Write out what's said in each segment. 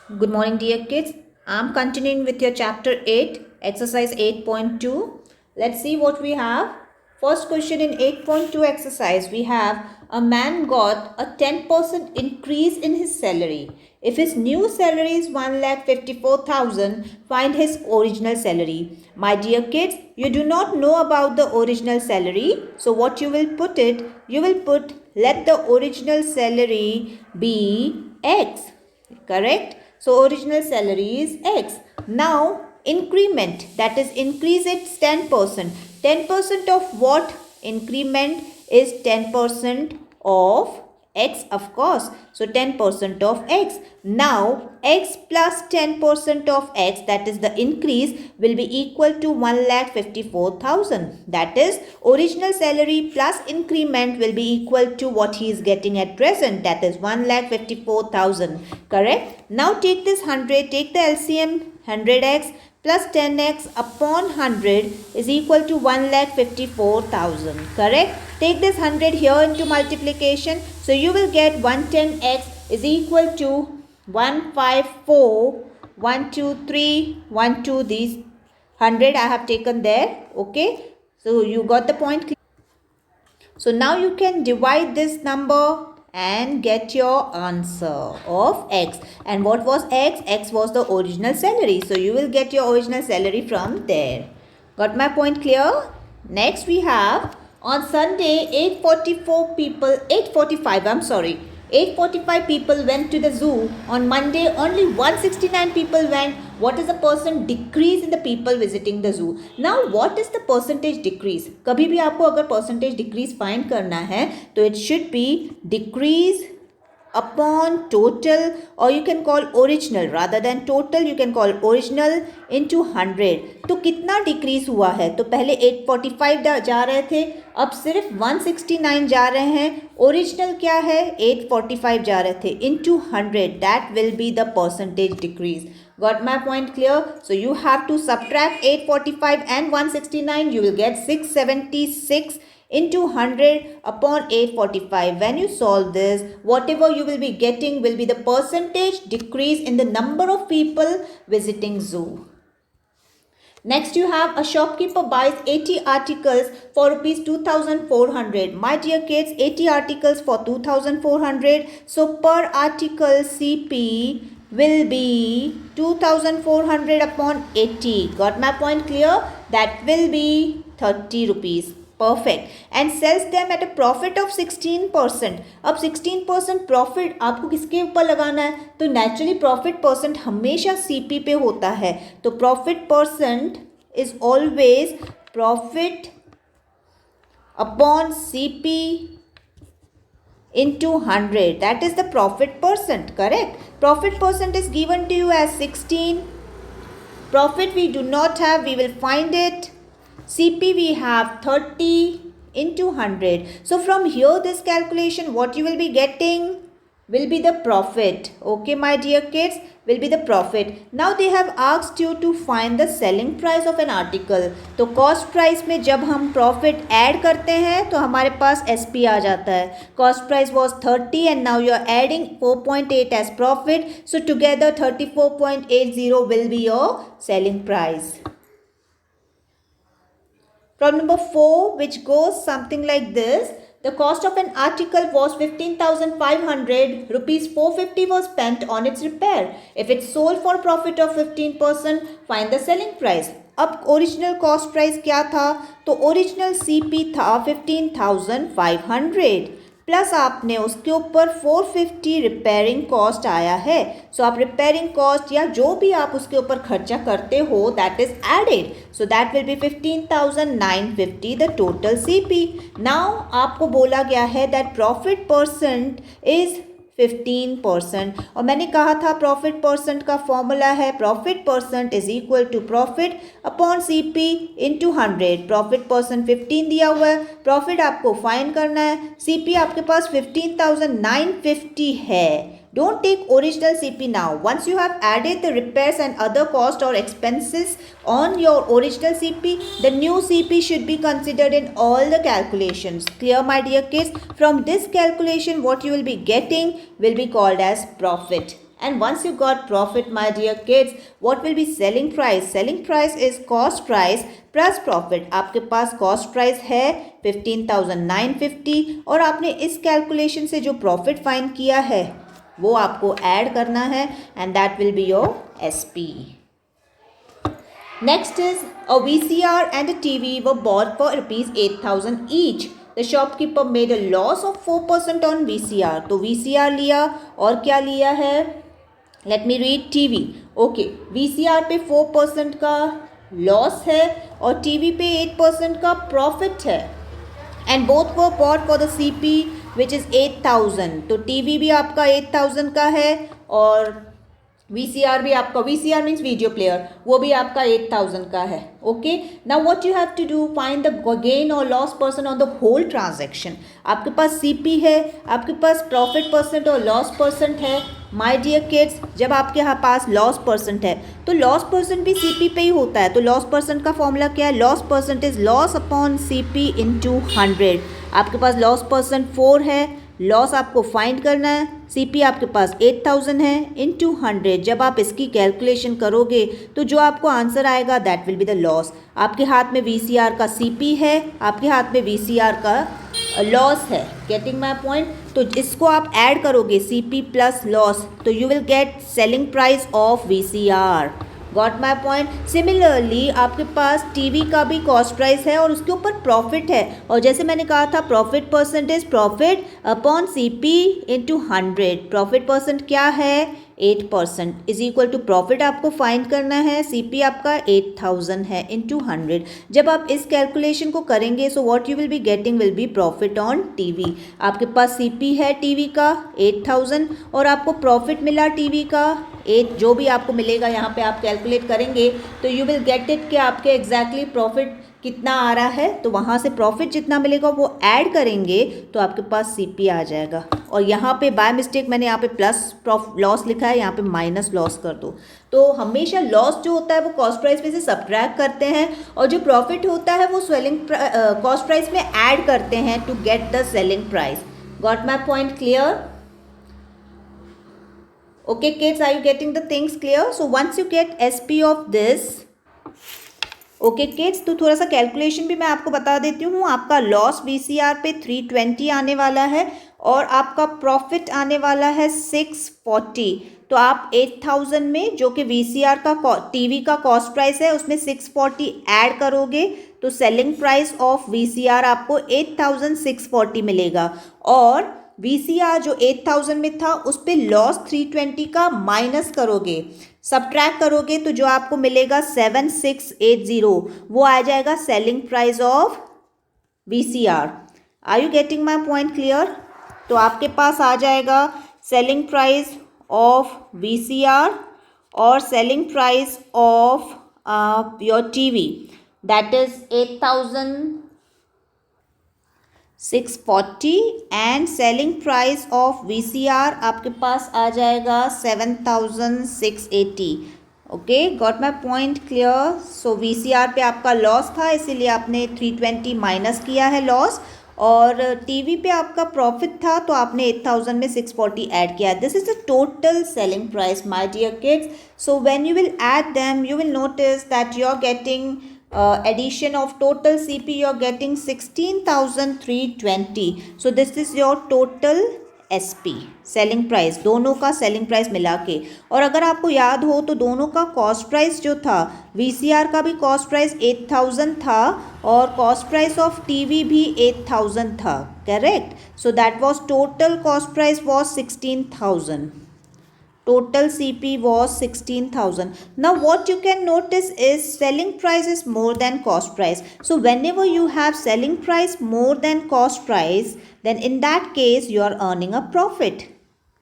Good morning, dear kids. I'm continuing with your chapter 8, exercise 8.2. Let's see what we have. First question in 8.2 exercise, we have a man got a 10% increase in his salary. If his new salary is 1,54,000, find his original salary. My dear kids, you do not know about the original salary. So what you will put it, you will put let the original salary be X. Correct? So original salary is X. Now increment, that is increase it's 10%. 10% of what? Increment is 10% of X, of course. So 10% of X. Now X plus 10% of X, that is the increase, will be equal to 1,54,000. That is original salary plus increment will be equal to what he is getting at present, that is 1,54,000. Correct? Now take this 100, take the LCM 100x plus 10x upon 100 is equal to 1,54,000. Correct? Take this 100 here into multiplication. So you will get 110x is equal to 154, 123, 12. These 100 I have taken there. Okay. So you got the point. So now you can divide this number and get your answer of X. And what was X? X was the original salary. So you will get your original salary from there. Got my point clear? Next we have on Sunday 845 people went to the zoo. On Monday only 169 people went. What is the percent decrease in the people visiting the zoo? Now what is the percentage decrease? कभी भी आपको अगर percentage decrease find करना है तो it should be decrease upon total, or you can call original, rather than total you can call original into 100. तो कितना decrease हुआ है? तो पहले 845 जा रहे थे, अब सिर्फ 169 जा रहे हैं. ओरिजिनल क्या है? 845 जा रहे थे into 100. That will be the percentage decrease. Got my point clear? So you have to subtract 845 and 169. You will get 676 into 100 upon 845. When you solve this, whatever you will be getting will be the percentage decrease in the number of people visiting zoo. Next you have a shopkeeper buys 80 articles for rupees 2400. My dear kids, 80 articles for 2400. So per article CP will be 2400 upon 80. Got my point clear? That will be 30 rupees. Perfect. And sells them at a profit of 16%. अब 16% profit आपको किसके ऊपर लगाना है? तो naturally profit percent हमेशा CP पे होता है. तो profit percent is always profit upon CP into 100. That is the profit percent. Correct? Profit percent is given to you as 16. Profit we do not have. We will find it. CP we have 30 into 100. So from here this calculation what you will be getting will be the profit. Okay my dear kids, will be the profit. Now they have asked you to find the selling price of an article. तो cost price में जब हम profit add करते हैं तो हमारे पास SP आ जाता है. Cost price was 30 and now you are adding 4.8 as profit. So together 34.80 will be your selling price. Problem number 4, which goes something like this. The cost of an article was 15,500. Rupees 450 was spent on its repair. If it's sold for profit of 15%, find the selling price. अब original cost price क्या था? तो original CP था 15,500 plus आपने उसके ऊपर 450 repairing cost आया है. सो आप रिपेयरिंग कॉस्ट या जो भी आप उसके ऊपर खर्चा करते हो that is added. So that will be 15,950 the total CP. Now आपको बोला गया है दैट प्रॉफिट परसेंट इज 15%. और मैंने कहा था प्रॉफिट परसेंट का फॉर्मूला है profit percent is equal to profit upon CP into 100. Profit percent 15 दिया हुआ है, प्रॉफिट आपको फाइंड करना है. सीपी आपके पास 15,950 है. Don't take original CP now. Once you have added the repairs and other cost or expenses on your original CP, the new CP should be considered in all the calculations. Clear my dear kids? From this calculation what you will be getting will be called as profit. And once you got profit, my dear kids, what will be selling price? Selling price is cost price plus profit. आपके पास cost price है 15,950 और आपने इस calculation से जो profit find किया है वो आपको add करना है and that will be your SP. Next is a VCR and a TV were bought for rupees 8,000 each. The shopkeeper made a loss of 4% on VCR. तो VCR लिया और क्या लिया है? Let me read TV. Okay, VCR पे 4% का loss है और TV पे 8% का प्रॉफिट है. And both were bought for the CP which is 8,000. तो TV भी आपका 8,000 का है और VCR भी आपका, VCR मीन्स वीडियो प्लेयर, वो भी आपका 8,000 का है. Okay, now what you have to do, find the gain और loss percent on the whole transaction. आपके पास CP है, आपके पास प्रॉफिट परसेंट और लॉस परसेंट है. माय डियर किड्स, जब आपके यहाँ पास लॉस परसेंट है तो लॉस परसेंट भी CP पे ही होता है. तो लॉस परसेंट का फॉर्मूला क्या है? Loss percent is loss upon CP into 100. आपके पास लॉस परसेंट 4 है, लॉस आपको फाइंड करना है. CP आपके पास 8,000 है इंटू 100. जब आप इसकी कैलकुलेशन करोगे तो जो आपको आंसर आएगा that will be the loss. आपके हाथ में VCR का CP है, आपके हाथ में VCR का लॉस है. Getting my point? तो इसको आप ऐड करोगे CP प्लस लॉस तो you will gate selling price of VCR. Got my point? Similarly आपके पास TV का भी कॉस्ट प्राइस है और उसके ऊपर प्रॉफिट है और जैसे मैंने कहा था profit percentage profit upon CP into 100. Profit percent क्या है? 8% इज इक्वल टू प्रॉफिट आपको फाइंड करना है. CP आपका 8,000 है इंटू 100. जब आप इस कैलकुलेशन को करेंगे so what you will be getting will be profit on TV. आपके पास CP है TV का 8,000 और आपको प्रॉफिट मिला TV का 8. जो भी आपको मिलेगा यहाँ पे आप कैलकुलेट करेंगे तो यू विल गेट इट कि आपके एग्जैक्टली प्रॉफिट कितना आ रहा है. तो वहाँ से प्रॉफिट जितना मिलेगा वो ऐड करेंगे तो आपके पास CP आ जाएगा. और यहाँ पे बाय मिस्टेक मैंने यहाँ पे प्लस लॉस लिखा है, यहाँ पे माइनस लॉस कर दो. तो हमेशा लॉस जो होता है वो कॉस्ट प्राइस में से सब्ट्रैक्ट करते हैं और जो प्रॉफिट होता है वो सेलिंग कॉस्ट प्राइस में ऐड करते हैं to get the selling price. Got my point clear? Okay kids, are you getting the things clear? So once you get SP of this, okay kids, तो थोड़ा सा calculation भी मैं आपको बता देती हूँ. आपका लॉस VCR पे 320 आने वाला है और आपका प्रॉफिट आने वाला है 640. तो आप 8,000 में जो कि VCR का TV का कॉस्ट प्राइस है उसमें 640 ऐड करोगे तो सेलिंग प्राइस ऑफ VCR आपको 8,640 मिलेगा. और VCR जो 8,000 में था उस पे लॉस 320 का माइनस करोगे, सब्ट्रैक्ट करोगे तो जो आपको मिलेगा 7,680 वो आ जाएगा selling price of VCR. Are you getting my point clear? तो आपके पास आ जाएगा सेलिंग प्राइस ऑफ VCR और selling price of your TV that is 8,640 and selling price of VCR आपके पास आ जाएगा 7,680. Okay, got my point clear? So VCR पे आपका लॉस था इसीलिए आपने 320 माइनस किया है लॉस और TV पे आपका प्रॉफिट था तो आपने 8,000 में 640 ऐड किया. This is the total selling price my dear kids. So when you will add them you will notice that you are getting addition of total CP you are getting 16,320. so this is your total SP selling price, दोनों का selling price मिला के. और अगर आपको याद हो तो दोनों का कॉस्ट प्राइस जो था VCR का भी कॉस्ट प्राइस 8,000 था और कॉस्ट प्राइस ऑफ TV भी 8,000 था. Correct? So that was total cost price was 16,000. Total CP was 16,000. Now what you can notice is selling price is more than cost price. So whenever you have selling price more than cost price, then in that case you are earning a profit.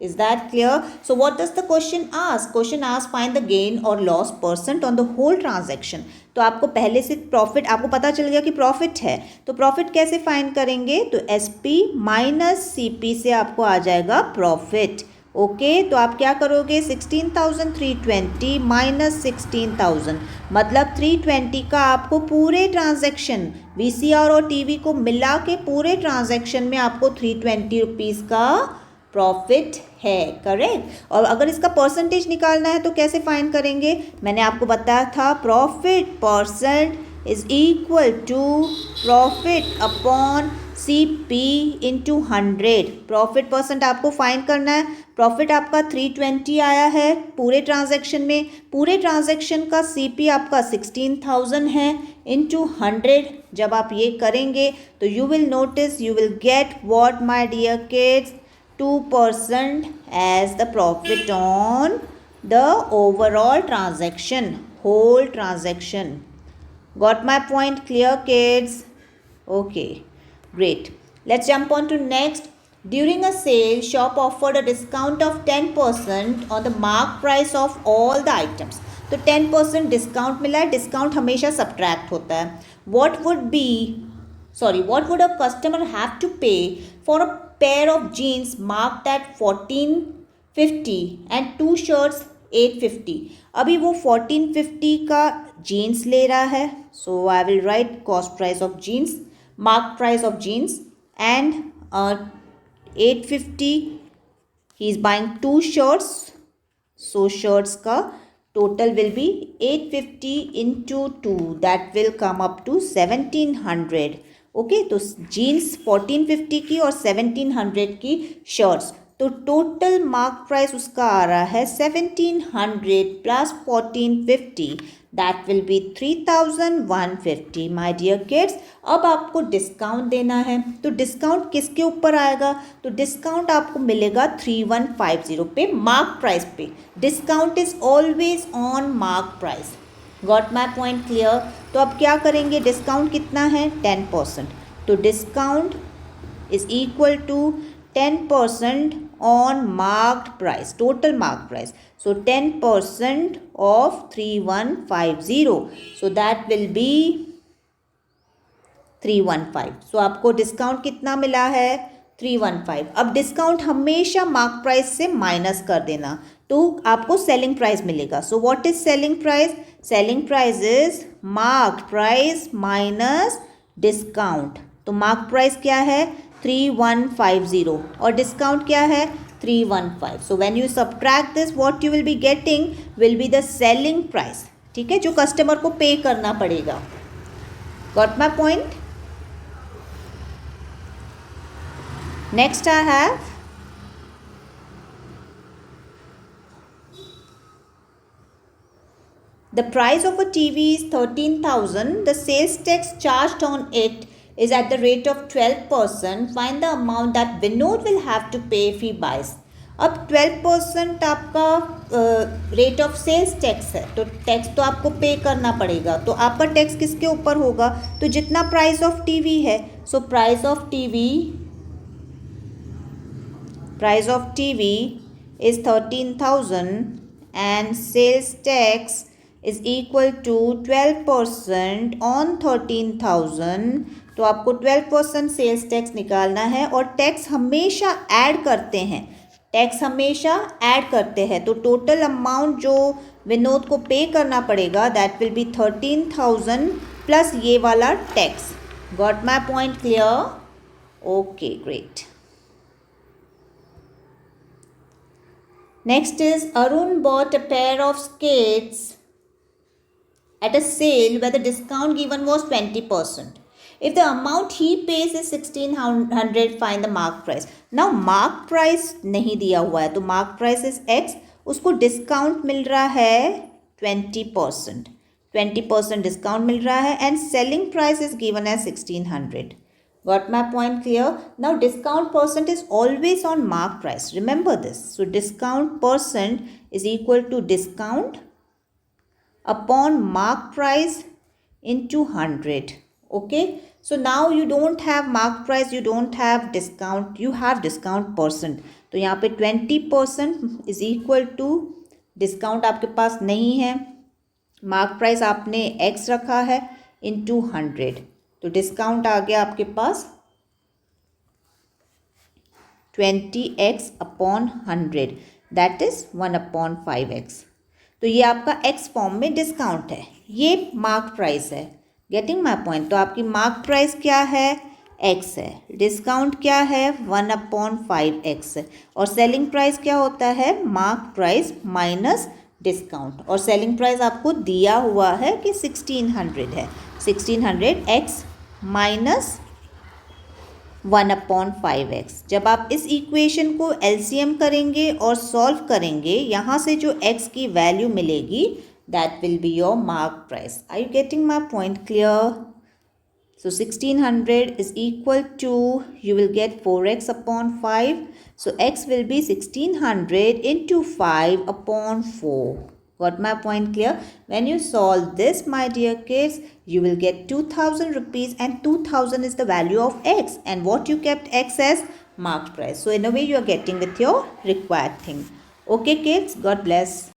Is that clear? So what does the question ask? Question asks find the gain or loss percent on the whole transaction. तो आपको पहले से profit आपको पता चल गया कि profit है तो प्रॉफिट कैसे फाइंड करेंगे? तो SP माइनस CP से आपको आ जाएगा प्रॉफिट. ओके, तो आप क्या करोगे? 16,320 माइनस 16,000 मतलब 320 का आपको पूरे ट्रांजैक्शन VCR और TV को मिला के पूरे ट्रांजैक्शन में आपको 320 रुपीज़ का प्रॉफिट है, करेक्ट। और अगर इसका परसेंटेज निकालना है तो कैसे फाइंड करेंगे, मैंने आपको बताया था profit percent is equal to profit upon CP into 100। Profit percent आपको फाइंड करना है। प्रॉफिट आपका 320 आया है पूरे ट्रांजैक्शन में, पूरे ट्रांजैक्शन का CP आपका 16,000 है इंटू 100। जब आप ये करेंगे तो you will notice, you will get what my dear kids, 2% as the profit on the overall transaction, whole transaction. Got my point clear, kids? Okay, great. Let's jump on to next. During a sale, shop offered a discount of 10% on the mark price of all the items. तो 10% discount मिला है, discount हमेशा subtract होता है. What would a customer have to pay for a pair of jeans marked at 1450 and 2 shirts 850? अभी वो 1450 का jeans ले रहा है, so I will write cost price of jeans, marked price of jeans, and 850 he is buying 2 shirts, so shirts का total will be 850 into 2, that will come up to 1700. Okay, तो jeans 1450 की और 1700 की shirts, तो total mark price उसका आ रहा है 1700 plus 1450, that will be 3150 my dear kids. अब आपको डिस्काउंट देना है, तो डिस्काउंट किसके ऊपर आएगा, तो डिस्काउंट आपको मिलेगा 3150 पे, मार्क प्राइस पे. Discount is always on mark price. Got my point clear. तो अब क्या करेंगे, डिस्काउंट कितना है 10%, तो discount is equal to 10% on marked price, total mark price. So 10% off 3150, so that will be 315. So आपको डिस्काउंट कितना मिला है 315. अब डिस्काउंट हमेशा मार्क प्राइस से माइनस कर देना, तो आपको सेलिंग प्राइस मिलेगा. So what is selling price, selling price is mark price minus discount. तो मार्क प्राइस क्या है 3150 और डिस्काउंट क्या है 315. सो when you subtract this, what you will be getting will be the selling price. ठीक है, जो कस्टमर को पे करना पड़ेगा. Got my point. Next I have the price of a TV is 13,000. The sales tax charged on it is at the rate of 12%. Find the amount that Vinod will have to pay if he buys. अब 12% आपका rate of sales tax है, तो tax तो आपको पे करना पड़ेगा. तो आपका टैक्स किसके ऊपर होगा, तो जितना प्राइस ऑफ टीवी है, so price of TV is 13,000 and sales tax is equal to 12% on 13,000. तो आपको 12% सेल्स टैक्स निकालना है, और टैक्स हमेशा ऐड करते हैं, तो टोटल अमाउंट जो विनोद को पे करना पड़ेगा दैट विल बी 13,000 प्लस ये वाला tax. Got my point clear. Okay, great. Next is Arun bought a pair of skates at a sale where the discount given was 20%. If the amount he pays is 1600, find the mark price. Now mark price नहीं दिया हुआ है, तो mark price is X, उसको discount मिल रहा है 20%. 20% discount मिल रहा है and selling price is given as 1600. Got my point clear? Now discount percent is always on mark price. Remember this. So discount percent is equal to discount upon mark price into 100. Okay. So now you don't have mark price, you don't have discount, you have discount percent. तो यहाँ पे 20% is equal to discount आपके पास नहीं है, mark price आपने X रखा है into 100. तो डिस्काउंट आ गया आपके पास 20x upon 100, that is 1/5x. तो ये आपका x फॉर्म में डिस्काउंट है, ये मार्क प्राइस है. Getting my point. तो आपकी मार्क प्राइस क्या है x है, डिस्काउंट क्या है 1/5x है, और सेलिंग प्राइस क्या होता है मार्क प्राइस माइनस डिस्काउंट, और सेलिंग प्राइस आपको दिया हुआ है कि 1600 है, 1600x माइनस 1/5x। जब आप इस इक्वेशन को LCM करेंगे और सॉल्व करेंगे, यहाँ से जो x की वैल्यू मिलेगी that will be your mark price. Are you getting my point clear? So 1600 is equal to, you will get 4x upon 5. So x will be 1600 into 5 upon 4. Got my point clear? When you solve this, my dear kids, you will get 2000 rupees, and 2000 is the value of x, and what you kept x as marked price. So in a way you are getting with your required thing. Okay kids, God bless.